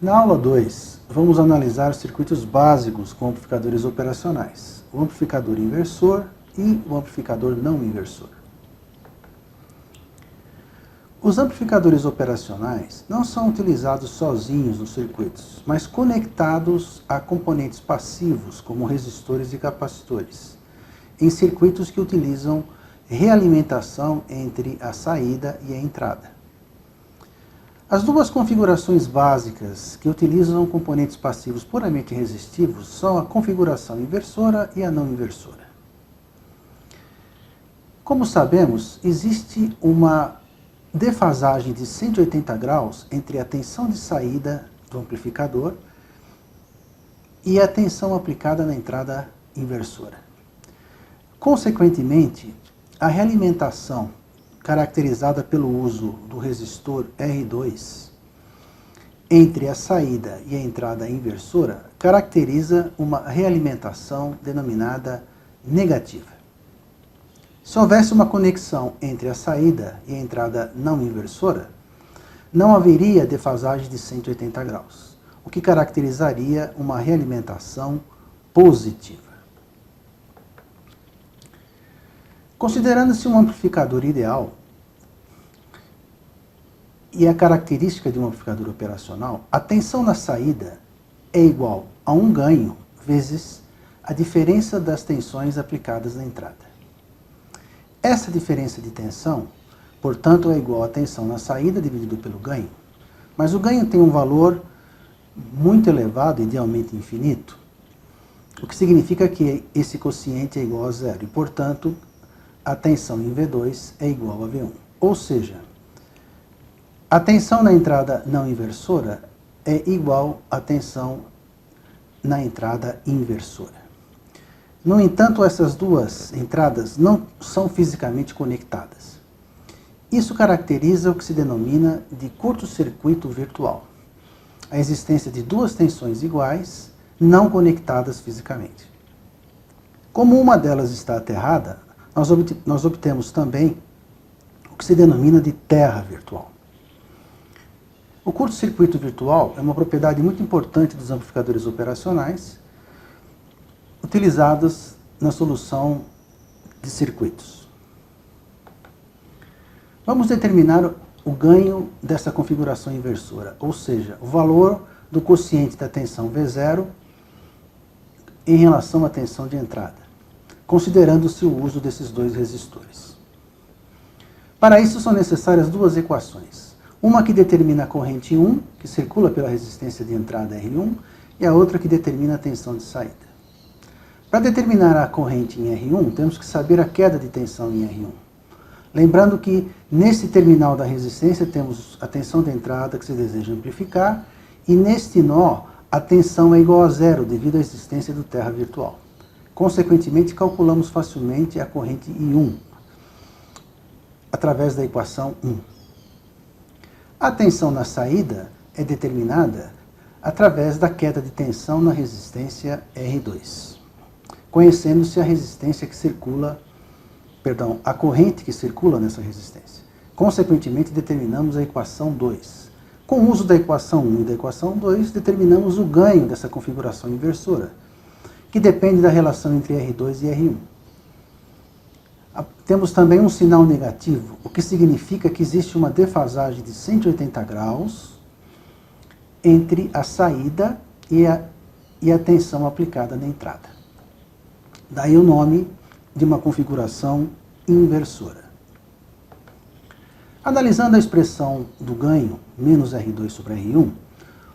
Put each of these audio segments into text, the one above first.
Na aula 2, vamos analisar os circuitos básicos com amplificadores operacionais, o amplificador inversor e o amplificador não inversor. Os amplificadores operacionais não são utilizados sozinhos nos circuitos, mas conectados a componentes passivos, como resistores e capacitores, em circuitos que utilizam realimentação entre a saída e a entrada. As duas configurações básicas que utilizam componentes passivos puramente resistivos são a configuração inversora e a não inversora. Como sabemos, existe uma defasagem de 180 graus entre a tensão de saída do amplificador e a tensão aplicada na entrada inversora. Consequentemente, a realimentação caracterizada pelo uso do resistor R2 entre a saída e a entrada inversora caracteriza uma realimentação denominada negativa. Se houvesse uma conexão entre a saída e a entrada não inversora, não haveria defasagem de 180 graus, o que caracterizaria uma realimentação positiva. Considerando-se um amplificador ideal e a característica de um amplificador operacional, a tensão na saída é igual a um ganho vezes a diferença das tensões aplicadas na entrada. Essa diferença de tensão, portanto, é igual à tensão na saída dividido pelo ganho, mas o ganho tem um valor muito elevado, idealmente infinito, o que significa que esse quociente é igual a zero e, portanto, a tensão em V2 é igual a V1. Ou seja, a tensão na entrada não inversora é igual à tensão na entrada inversora. No entanto, essas duas entradas não são fisicamente conectadas. Isso caracteriza o que se denomina de curto-circuito virtual, a existência de duas tensões iguais, não conectadas fisicamente. Como uma delas está aterrada, nós obtemos também o que se denomina de terra virtual. O curto-circuito virtual é uma propriedade muito importante dos amplificadores operacionais utilizados na solução de circuitos. Vamos determinar o ganho dessa configuração inversora, ou seja, o valor do quociente da tensão V0 em relação à tensão de entrada, considerando-se o uso desses dois resistores. Para isso são necessárias duas equações. Uma que determina a corrente 1, que circula pela resistência de entrada R1, e a outra que determina a tensão de saída. Para determinar a corrente em R1, temos que saber a queda de tensão em R1. Lembrando que nesse terminal da resistência temos a tensão de entrada que se deseja amplificar, e neste nó a tensão é igual a zero devido à existência do terra virtual. Consequentemente, calculamos facilmente a corrente I1 através da equação 1. A tensão na saída é determinada através da queda de tensão na resistência R2, conhecendo-se a resistência que circula, a corrente que circula nessa resistência. Consequentemente, determinamos a equação 2. Com o uso da equação 1 e da equação 2, determinamos o ganho dessa configuração inversora, que depende da relação entre R2 e R1. Temos também um sinal negativo, o que significa que existe uma defasagem de 180 graus entre a saída e a tensão aplicada na entrada. Daí o nome de uma configuração inversora. Analisando a expressão do ganho, menos R2 sobre R1,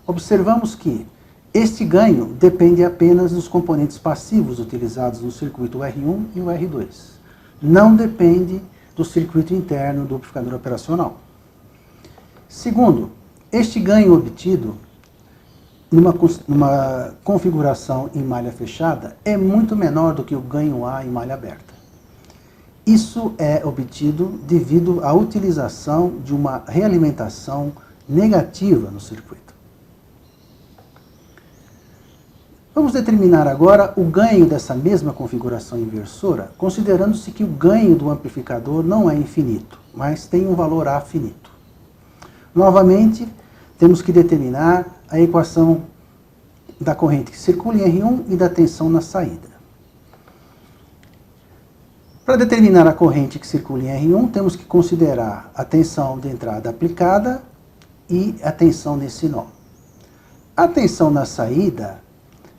observamos que este ganho depende apenas dos componentes passivos utilizados no circuito R1 e o R2. Não depende do circuito interno do amplificador operacional. Segundo, este ganho obtido numa configuração em malha fechada é muito menor do que o ganho A em malha aberta. Isso é obtido devido à utilização de uma realimentação negativa no circuito. Vamos determinar agora o ganho dessa mesma configuração inversora, considerando-se que o ganho do amplificador não é infinito, mas tem um valor A finito. Novamente, temos que determinar a equação da corrente que circula em R1 e da tensão na saída. Para determinar a corrente que circula em R1, temos que considerar a tensão de entrada aplicada e a tensão nesse nó. A tensão na saída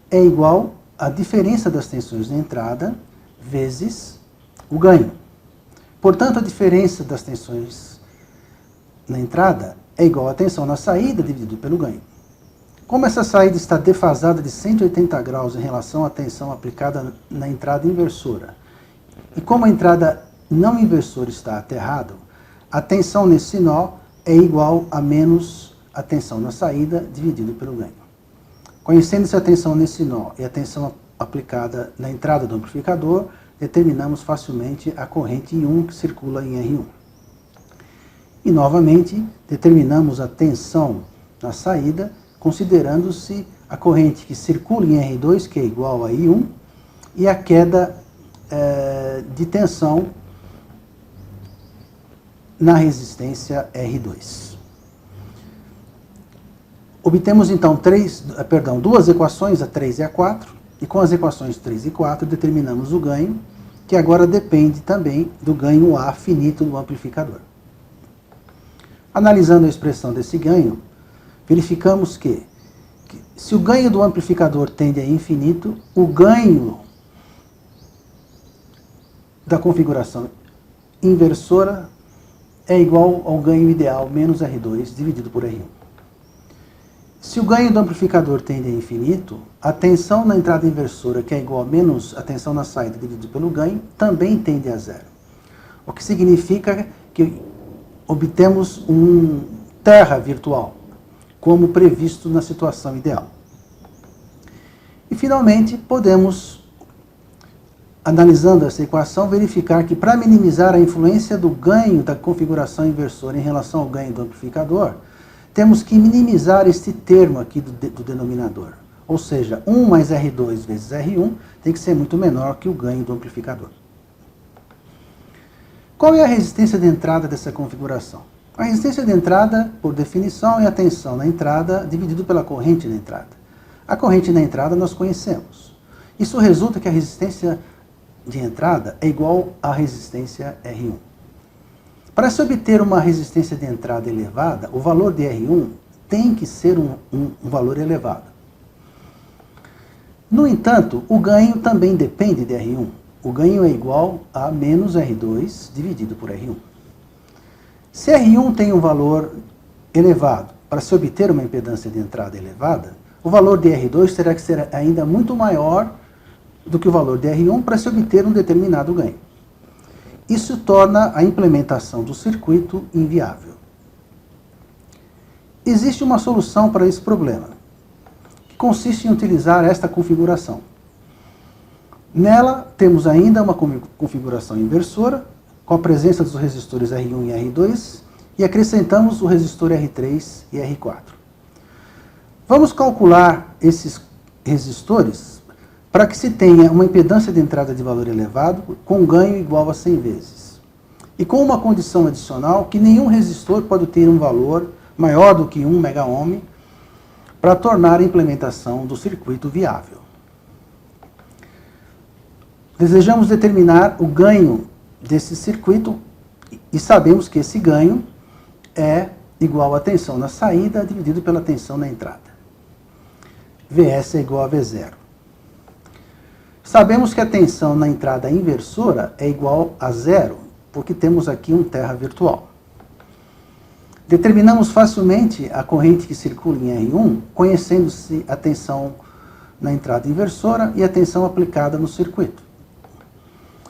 é igual à diferença das tensões de entrada vezes o ganho. Portanto, a diferença das tensões na entrada é igual à tensão na saída dividido pelo ganho. Como essa saída está defasada de 180 graus em relação à tensão aplicada na entrada inversora, e como a entrada não inversora está aterrada, a tensão nesse nó é igual a menos a tensão na saída dividido pelo ganho. Conhecendo-se a tensão nesse nó e a tensão aplicada na entrada do amplificador, determinamos facilmente a corrente I1 que circula em R1. E, novamente, determinamos a tensão na saída, considerando-se a corrente que circula em R2, que é igual a I1, e a queda de tensão na resistência R2. Obtemos, então, duas equações, a 3 e a 4, e com as equações 3 e 4 determinamos o ganho, que agora depende também do ganho A finito do amplificador. Analisando a expressão desse ganho, verificamos que se o ganho do amplificador tende a infinito, o ganho da configuração inversora é igual ao ganho ideal menos R2 dividido por R1. Se o ganho do amplificador tende a infinito, a tensão na entrada inversora, que é igual a menos a tensão na saída dividido pelo ganho, também tende a zero. O que significa que obtemos um terra virtual, como previsto na situação ideal. E, finalmente, podemos, analisando essa equação, verificar que para minimizar a influência do ganho da configuração inversora em relação ao ganho do amplificador, temos que minimizar este termo aqui do denominador. Ou seja, 1 mais R2 vezes R1 tem que ser muito menor que o ganho do amplificador. Qual é a resistência de entrada dessa configuração? A resistência de entrada, por definição, é a tensão na entrada dividido pela corrente na entrada. A corrente na entrada nós conhecemos. Isso resulta que a resistência de entrada é igual à resistência R1. Para se obter uma resistência de entrada elevada, o valor de R1 tem que ser um valor elevado. No entanto, o ganho também depende de R1. O ganho é igual a menos R2 dividido por R1. Se R1 tem um valor elevado, para se obter uma impedância de entrada elevada, o valor de R2 terá que ser ainda muito maior do que o valor de R1 para se obter um determinado ganho. Isso torna a implementação do circuito inviável. Existe uma solução para esse problema, que consiste em utilizar esta configuração. Nela, temos ainda uma configuração inversora, com a presença dos resistores R1 e R2, e acrescentamos o resistor R3 e R4. Vamos calcular esses resistores para que se tenha uma impedância de entrada de valor elevado com ganho igual a 100 vezes. E com uma condição adicional que nenhum resistor pode ter um valor maior do que 1 megaohm para tornar a implementação do circuito viável. Desejamos determinar o ganho desse circuito e sabemos que esse ganho é igual à tensão na saída dividido pela tensão na entrada. Vs é igual a V0. Sabemos que a tensão na entrada inversora é igual a zero, porque temos aqui um terra virtual. Determinamos facilmente a corrente que circula em R1, conhecendo-se a tensão na entrada inversora e a tensão aplicada no circuito.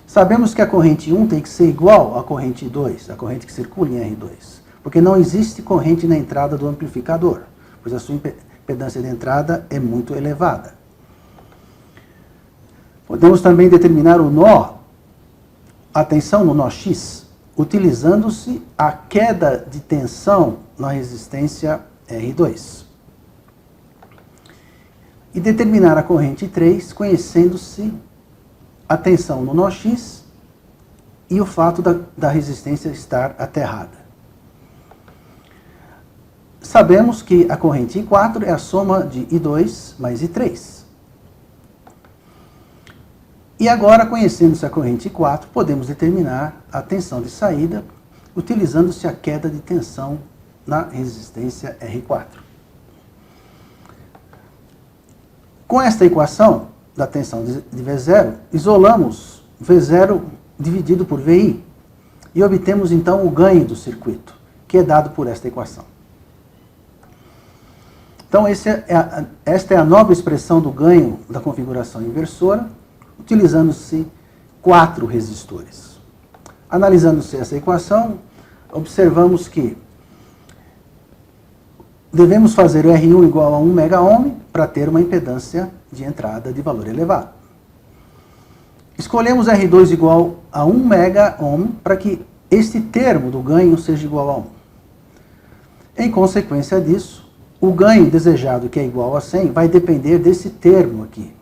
Sabemos que a corrente 1 tem que ser igual à corrente 2, a corrente que circula em R2, porque não existe corrente na entrada do amplificador, pois a sua impedância de entrada é muito elevada. Podemos também determinar o nó, a tensão no nó X, utilizando-se a queda de tensão na resistência R2. E determinar a corrente 3, conhecendo-se a tensão no nó X e o fato da resistência estar aterrada. Sabemos que a corrente I4 é a soma de I2 mais I3. E agora, conhecendo-se a corrente I4, podemos determinar a tensão de saída utilizando-se a queda de tensão na resistência R4. Com esta equação da tensão de V0, isolamos V0 dividido por VI e obtemos então o ganho do circuito, que é dado por esta equação. Então, esta é a nova expressão do ganho da configuração inversora, utilizando-se 4 resistores. Analisando-se essa equação, observamos que devemos fazer o R1 igual a 1 megaohm para ter uma impedância de entrada de valor elevado. Escolhemos R2 igual a 1 megaohm para que este termo do ganho seja igual a 1. Em consequência disso, o ganho desejado, que é igual a 100, vai depender desse termo aqui.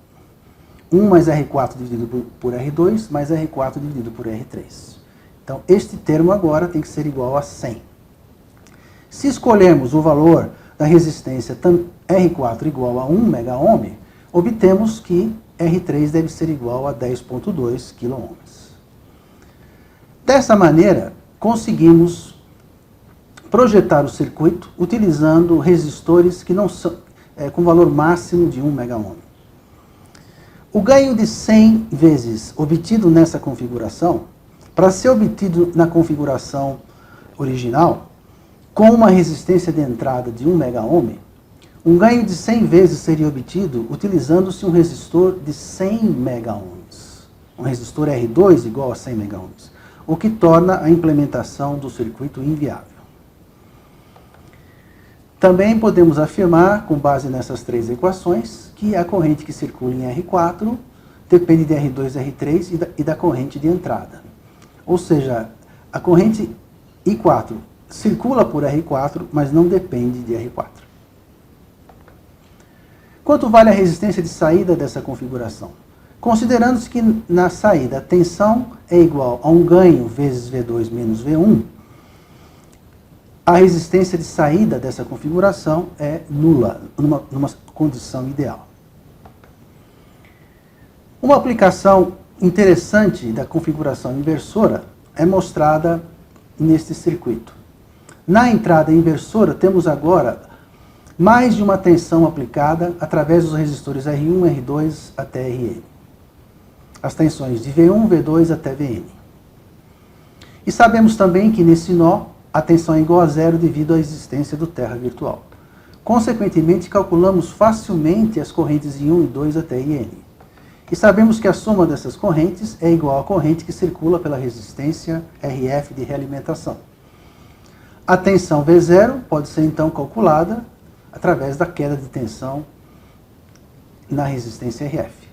1 mais R4 dividido por R2 mais R4 dividido por R3. Então, este termo agora tem que ser igual a 100. Se escolhermos o valor da resistência R4 igual a 1 megaohm, obtemos que R3 deve ser igual a 10,2 kΩ. Dessa maneira, conseguimos projetar o circuito utilizando resistores que não são, com valor máximo de 1 megaohm. O ganho de 100 vezes obtido nessa configuração, para ser obtido na configuração original, com uma resistência de entrada de 1 megaohm, um ganho de 100 vezes seria obtido utilizando-se um resistor de 100 megaohms, um resistor R2 igual a 100 megaohms, o que torna a implementação do circuito inviável. Também podemos afirmar, com base nessas 3 equações, que a corrente que circula em R4 depende de R2 e R3 e da corrente de entrada. Ou seja, a corrente I4 circula por R4, mas não depende de R4. Quanto vale a resistência de saída dessa configuração? Considerando-se que na saída a tensão é igual a um ganho vezes V2 menos V1, a resistência de saída dessa configuração é nula, numa condição ideal. Uma aplicação interessante da configuração inversora é mostrada neste circuito. Na entrada inversora, temos agora mais de uma tensão aplicada através dos resistores R1, R2 até Rn. As tensões de V1, V2 até Vn. E sabemos também que nesse nó, a tensão é igual a zero devido à existência do terra virtual. Consequentemente, calculamos facilmente as correntes de 1 e 2 até IN. E sabemos que a soma dessas correntes é igual à corrente que circula pela resistência RF de realimentação. A tensão V0 pode ser então calculada através da queda de tensão na resistência RF.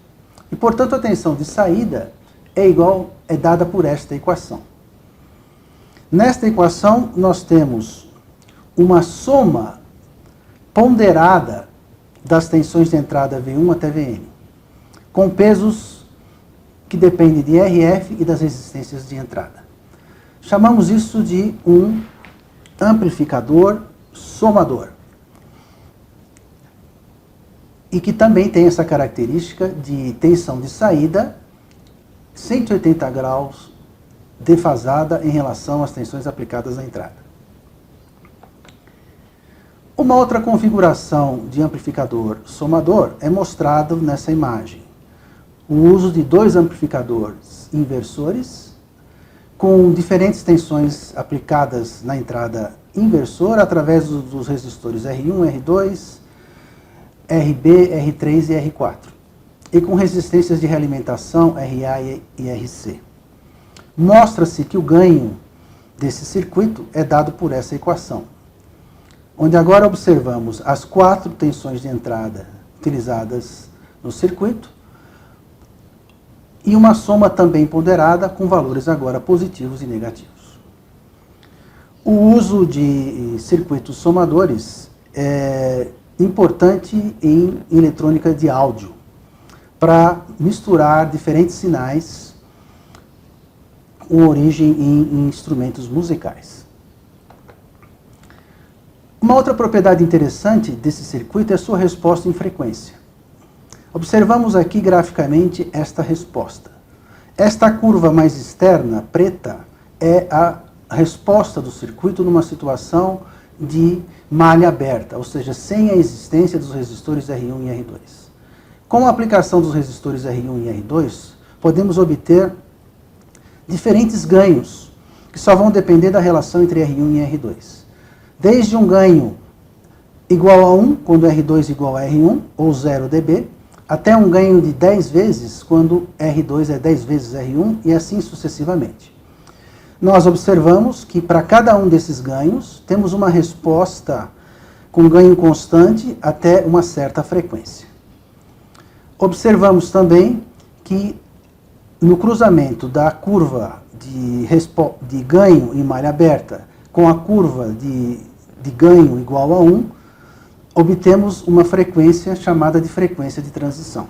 E, portanto, a tensão de saída é dada por esta equação. Nesta equação, nós temos uma soma ponderada das tensões de entrada V1 até Vn, com pesos que dependem de RF e das resistências de entrada. Chamamos isso de um amplificador somador. E que também tem essa característica de tensão de saída 180 graus defasada em relação às tensões aplicadas na entrada. Uma outra configuração de amplificador somador é mostrado nessa imagem. O uso de 2 amplificadores inversores com diferentes tensões aplicadas na entrada inversora através dos resistores R1, R2, RB, R3 e R4, e com resistências de realimentação RA e RC. Mostra-se que o ganho desse circuito é dado por essa equação, onde agora observamos as 4 tensões de entrada utilizadas no circuito e uma soma também ponderada com valores agora positivos e negativos. O uso de circuitos somadores é importante em eletrônica de áudio, para misturar diferentes sinais com origem em instrumentos musicais. Uma outra propriedade interessante desse circuito é a sua resposta em frequência. Observamos aqui graficamente esta resposta. Esta curva mais externa, preta, é a resposta do circuito numa situação de malha aberta, ou seja, sem a existência dos resistores R1 e R2. Com a aplicação dos resistores R1 e R2, podemos obter diferentes ganhos, que só vão depender da relação entre R1 e R2. Desde um ganho igual a 1, quando R2 igual a R1, ou 0 dB, até um ganho de 10 vezes, quando R2 é 10 vezes R1, e assim sucessivamente. Nós observamos que para cada um desses ganhos, temos uma resposta com ganho constante até uma certa frequência. Observamos também que no cruzamento da curva de ganho em malha aberta com a curva de ganho igual a 1, obtemos uma frequência chamada de frequência de transição.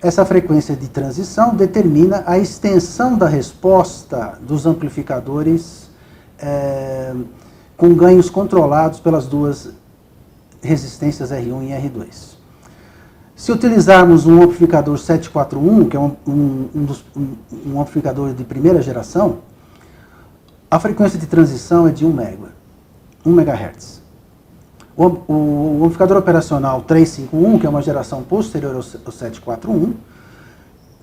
Essa frequência de transição determina a extensão da resposta dos amplificadores com ganhos controlados pelas duas resistências R1 e R2. Se utilizarmos um amplificador 741, que é um amplificador de primeira geração, a frequência de transição é de 1 MHz. O amplificador operacional 351, que é uma geração posterior ao 741,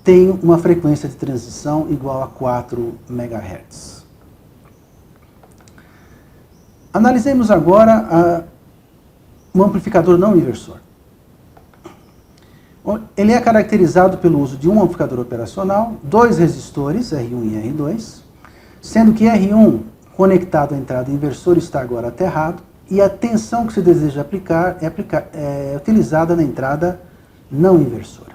tem uma frequência de transição igual a 4 MHz. Analisemos agora um amplificador não inversor. Ele é caracterizado pelo uso de um amplificador operacional, dois resistores, R1 e R2, sendo que R1 conectado à entrada inversora está agora aterrado, e a tensão que se deseja aplicar é utilizada na entrada não inversora.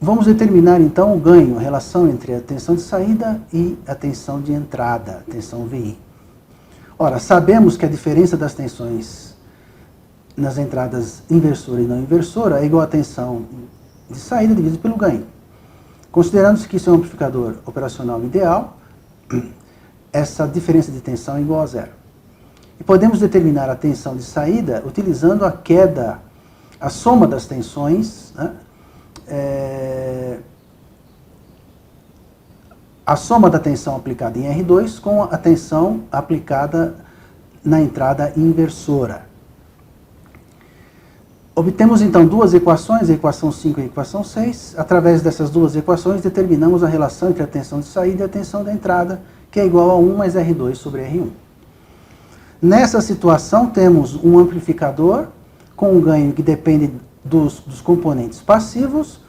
Vamos determinar então o ganho, a relação entre a tensão de saída e a tensão de entrada, a tensão VI. Ora, sabemos que a diferença das tensões nas entradas inversora e não inversora é igual à tensão de saída dividido pelo ganho. Considerando-se que isso é um amplificador operacional ideal, essa diferença de tensão é igual a zero. E podemos determinar a tensão de saída utilizando a soma das tensões, né? A soma da tensão aplicada em R2 com a tensão aplicada na entrada inversora. Obtemos então duas equações, a equação 5 e a equação 6. Através dessas duas equações determinamos a relação entre a tensão de saída e a tensão da entrada, que é igual a 1 mais R2 sobre R1. Nessa situação temos um amplificador com um ganho que depende dos componentes passivos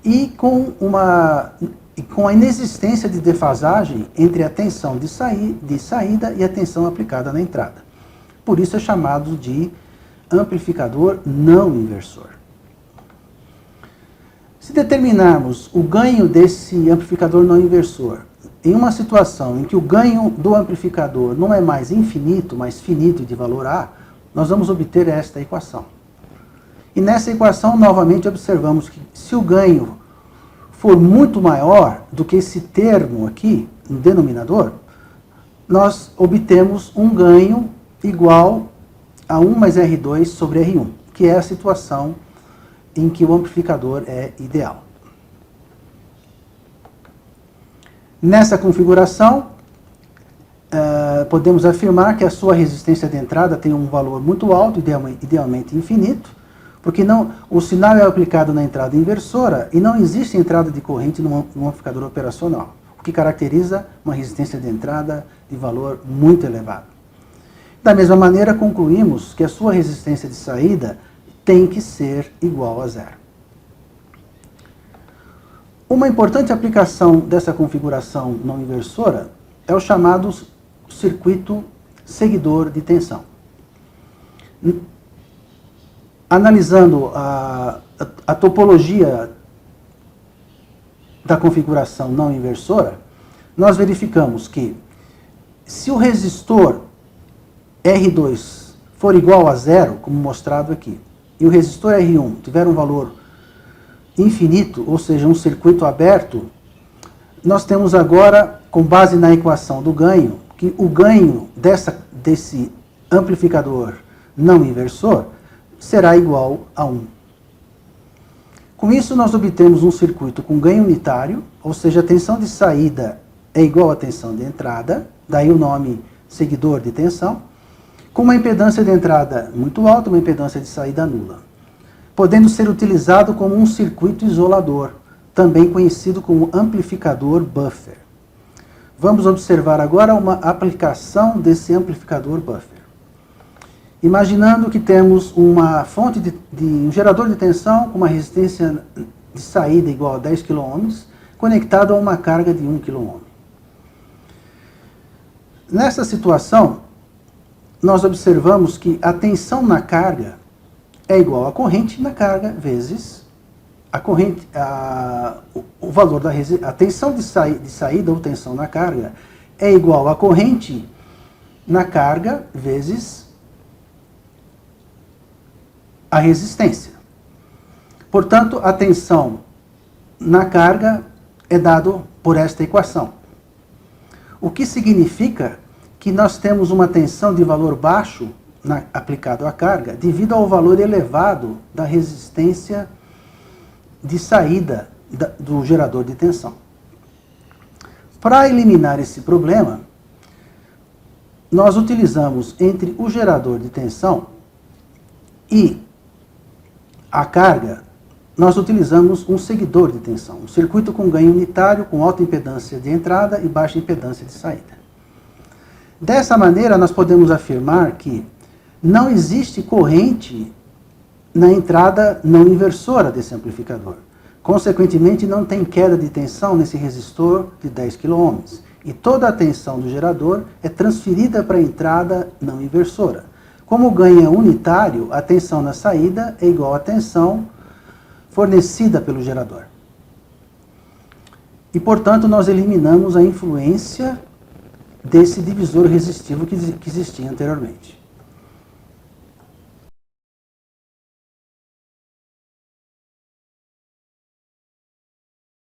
e com a inexistência de defasagem entre a tensão de saída e a tensão aplicada na entrada. Por isso é chamado de amplificador não inversor. Se determinarmos o ganho desse amplificador não inversor em uma situação em que o ganho do amplificador não é mais infinito, mas finito de valor A, nós vamos obter esta equação. E nessa equação, novamente, observamos que se o ganho for muito maior do que esse termo aqui, no denominador, nós obtemos um ganho igual a 1 mais R2 sobre R1, que é a situação em que o amplificador é ideal. Nessa configuração, podemos afirmar que a sua resistência de entrada tem um valor muito alto, idealmente infinito, porque o sinal é aplicado na entrada inversora e não existe entrada de corrente no amplificador operacional, o que caracteriza uma resistência de entrada de valor muito elevado. Da mesma maneira, concluímos que a sua resistência de saída tem que ser igual a zero. Uma importante aplicação dessa configuração não inversora é o chamado circuito seguidor de tensão. Analisando a topologia da configuração não inversora, nós verificamos que se o resistor R2 for igual a zero, como mostrado aqui, e o resistor R1 tiver um valor infinito, ou seja, um circuito aberto, nós temos agora, com base na equação do ganho, que o ganho desse amplificador não inversor será igual a 1. Com isso, nós obtemos um circuito com ganho unitário, ou seja, a tensão de saída é igual à tensão de entrada, daí o nome seguidor de tensão, com uma impedância de entrada muito alta, uma impedância de saída nula, podendo ser utilizado como um circuito isolador, também conhecido como amplificador buffer. Vamos observar agora uma aplicação desse amplificador buffer. Imaginando que temos uma fonte um gerador de tensão com uma resistência de saída igual a 10 kΩ, conectado a uma carga de 1 kΩ. Nessa situação, nós observamos que a tensão na carga é igual à corrente na carga vezes a corrente, o valor da resistência. A tensão de saída ou tensão na carga é igual à corrente na carga vezes a resistência. Portanto, a tensão na carga é dado por esta equação. O que significa que nós temos uma tensão de valor baixo aplicado à carga devido ao valor elevado da resistência de saída do gerador de tensão. Para eliminar esse problema, nós utilizamos entre o gerador de tensão e a carga, nós utilizamos um seguidor de tensão, um circuito com ganho unitário, com alta impedância de entrada e baixa impedância de saída. Dessa maneira, nós podemos afirmar que não existe corrente na entrada não inversora desse amplificador. Consequentemente, não tem queda de tensão nesse resistor de 10 kΩ. E toda a tensão do gerador é transferida para a entrada não inversora. Como o ganho é unitário, a tensão na saída é igual à tensão fornecida pelo gerador. E, portanto, nós eliminamos a influência desse divisor resistivo que existia anteriormente.